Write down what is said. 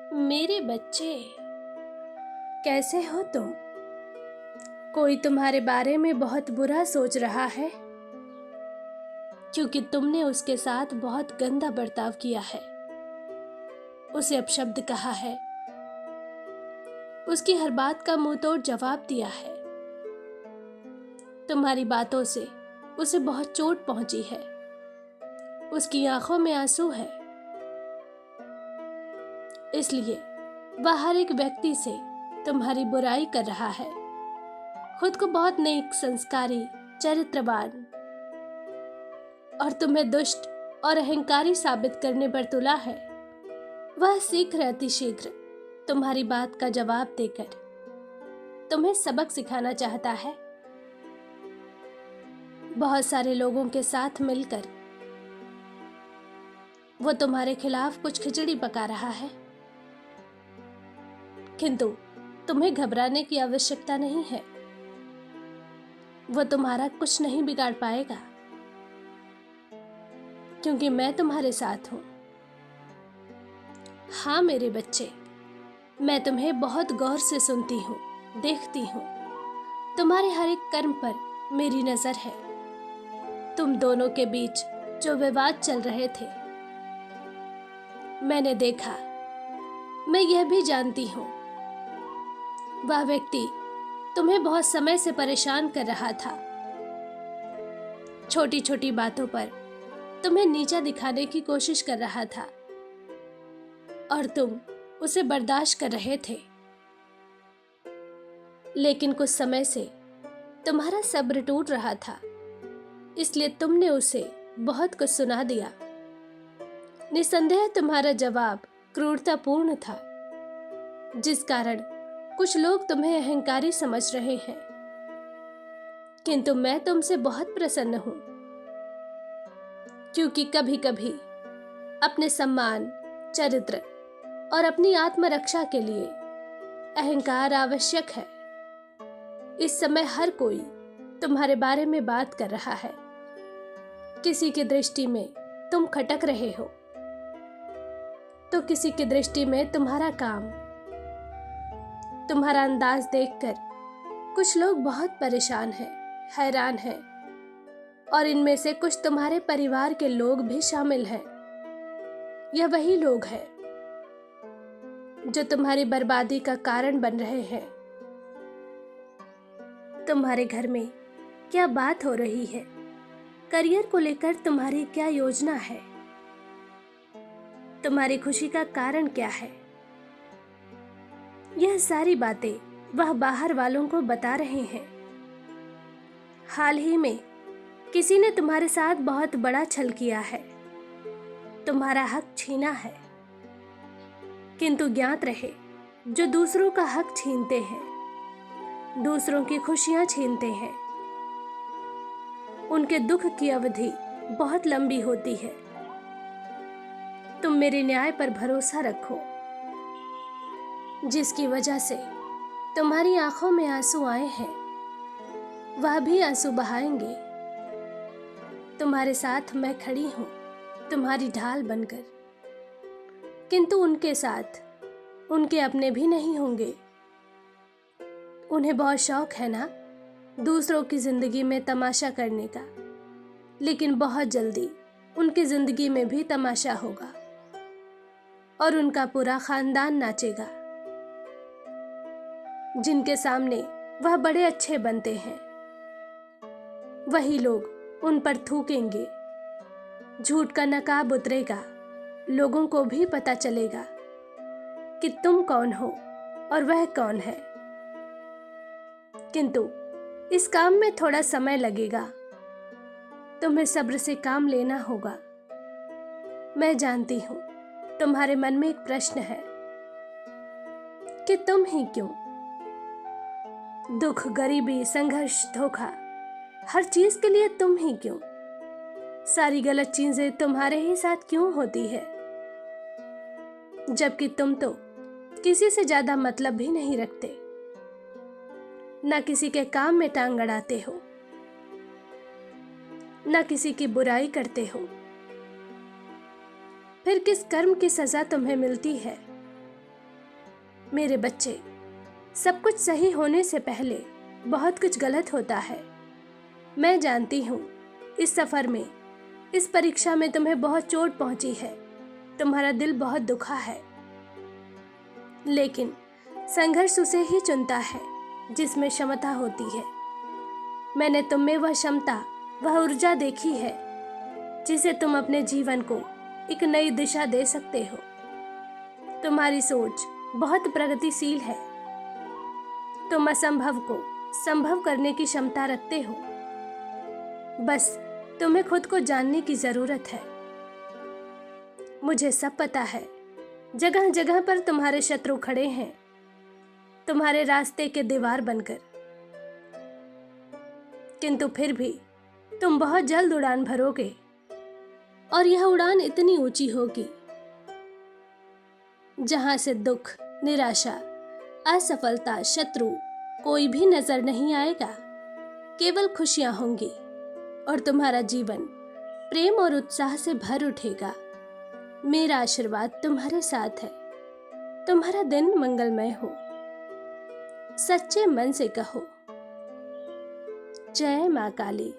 मेरे बच्चे, कैसे हो तुम? कोई तुम्हारे बारे में बहुत बुरा सोच रहा है क्योंकि तुमने उसके साथ बहुत गंदा बर्ताव किया है, उसे अपशब्द कहा है, उसकी हर बात का मुंह तोड़ जवाब दिया है। तुम्हारी बातों से उसे बहुत चोट पहुंची है, उसकी आंखों में आंसू है। इसलिए वह हर एक व्यक्ति से तुम्हारी बुराई कर रहा है। खुद को बहुत नेक, संस्कारी, चरित्रवान और तुम्हें दुष्ट और अहंकारी साबित करने पर तुला है। वह शीघ्र अतिशीघ्र तुम्हारी बात का जवाब देकर तुम्हें सबक सिखाना चाहता है। बहुत सारे लोगों के साथ मिलकर वो तुम्हारे खिलाफ कुछ खिचड़ी पका रहा है, किंतु तुम्हें घबराने की आवश्यकता नहीं है। वो तुम्हारा कुछ नहीं बिगाड़ पाएगा क्योंकि मैं तुम्हारे साथ हूं। हाँ मेरे बच्चे, मैं तुम्हें बहुत गौर से सुनती हूँ, देखती हूँ। तुम्हारे हर एक कर्म पर मेरी नजर है। तुम दोनों के बीच जो विवाद चल रहे थे, मैंने देखा। मैं यह भी जानती हूँ वह व्यक्ति तुम्हें बहुत समय से परेशान कर रहा था। छोटी छोटी बातों पर तुम्हें नीचा दिखाने की कोशिश कर रहा था और तुम उसे बर्दाश्त कर रहे थे। लेकिन कुछ समय से तुम्हारा सब्र टूट रहा था, इसलिए तुमने उसे बहुत कुछ सुना दिया। निसंदेह तुम्हारा जवाब क्रूरतापूर्ण था, जिस कारण कुछ लोग तुम्हें अहंकारी समझ रहे हैं। किंतु मैं तुमसे बहुत प्रसन्न हूं, क्योंकि कभी कभी अपने सम्मान, चरित्र और अपनी आत्मरक्षा के लिए अहंकार आवश्यक है। इस समय हर कोई तुम्हारे बारे में बात कर रहा है। किसी की दृष्टि में तुम खटक रहे हो, तो किसी की दृष्टि में तुम्हारा काम, तुम्हारा अंदाज देखकर कुछ लोग बहुत परेशान हैं, हैरान हैं, और इनमें से कुछ तुम्हारे परिवार के लोग भी शामिल हैं। यह वही लोग हैं जो तुम्हारी बर्बादी का कारण बन रहे हैं। तुम्हारे घर में क्या बात हो रही है? करियर को लेकर तुम्हारी क्या योजना है? तुम्हारी खुशी का कारण क्या है? यह सारी बातें वह बाहर वालों को बता रहे हैं। हाल ही में किसी ने तुम्हारे साथ बहुत बड़ा छल किया है, तुम्हारा हक छीना है। किंतु ज्ञात रहे, जो दूसरों का हक छीनते हैं, दूसरों की खुशियां छीनते हैं, उनके दुख की अवधि बहुत लंबी होती है। तुम मेरे न्याय पर भरोसा रखो, जिसकी वजह से तुम्हारी आंखों में आंसू आए हैं, वह भी आंसू बहाएंगे। तुम्हारे साथ मैं खड़ी हूं, तुम्हारी ढाल बनकर। किंतु उनके साथ उनके अपने भी नहीं होंगे। उन्हें बहुत शौक है ना दूसरों की जिंदगी में तमाशा करने का, लेकिन बहुत जल्दी उनकी जिंदगी में भी तमाशा होगा और उनका पूरा खानदान नाचेगा। जिनके सामने वह बड़े अच्छे बनते हैं, वही लोग उन पर थूकेंगे। झूठ का नकाब उतरेगा, लोगों को भी पता चलेगा कि तुम कौन हो और वह कौन है। किंतु इस काम में थोड़ा समय लगेगा। तुम्हें सब्र से काम लेना होगा। मैं जानती हूं तुम्हारे मन में एक प्रश्न है कि तुम ही क्यों? दुख, गरीबी, संघर्ष, धोखा, हर चीज के लिए तुम ही क्यों? सारी गलत चीजें तुम्हारे ही साथ क्यों होती है? जबकि तुम तो किसी से ज्यादा मतलब भी नहीं रखते, ना किसी के काम में टांग अड़ाते हो, ना किसी की बुराई करते हो। फिर किस कर्म की सजा तुम्हें मिलती है? मेरे बच्चे, सब कुछ सही होने से पहले बहुत कुछ गलत होता है। मैं जानती हूँ इस सफ़र में, इस परीक्षा में तुम्हें बहुत चोट पहुँची है, तुम्हारा दिल बहुत दुखा है, लेकिन संघर्ष उसे ही चुनता है जिसमें क्षमता होती है। मैंने तुम में वह क्षमता, वह ऊर्जा देखी है जिसे तुम अपने जीवन को एक नई दिशा दे सकते हो। तुम्हारी सोच बहुत प्रगतिशील है। तुम असंभव को संभव करने की क्षमता रखते हो। बस तुम्हें खुद को जानने की जरूरत है। मुझे सब पता है, जगह जगह पर तुम्हारे शत्रु खड़े हैं, तुम्हारे रास्ते के दीवार बनकर, किंतु फिर भी तुम बहुत जल्द उड़ान भरोगे और यह उड़ान इतनी ऊंची होगी जहां से दुख, निराशा, असफलता, शत्रु कोई भी नजर नहीं आएगा। केवल खुशियां होंगी और तुम्हारा जीवन प्रेम और उत्साह से भर उठेगा। मेरा आशीर्वाद तुम्हारे साथ है। तुम्हारा दिन मंगलमय हो। सच्चे मन से कहो, जय मां काली।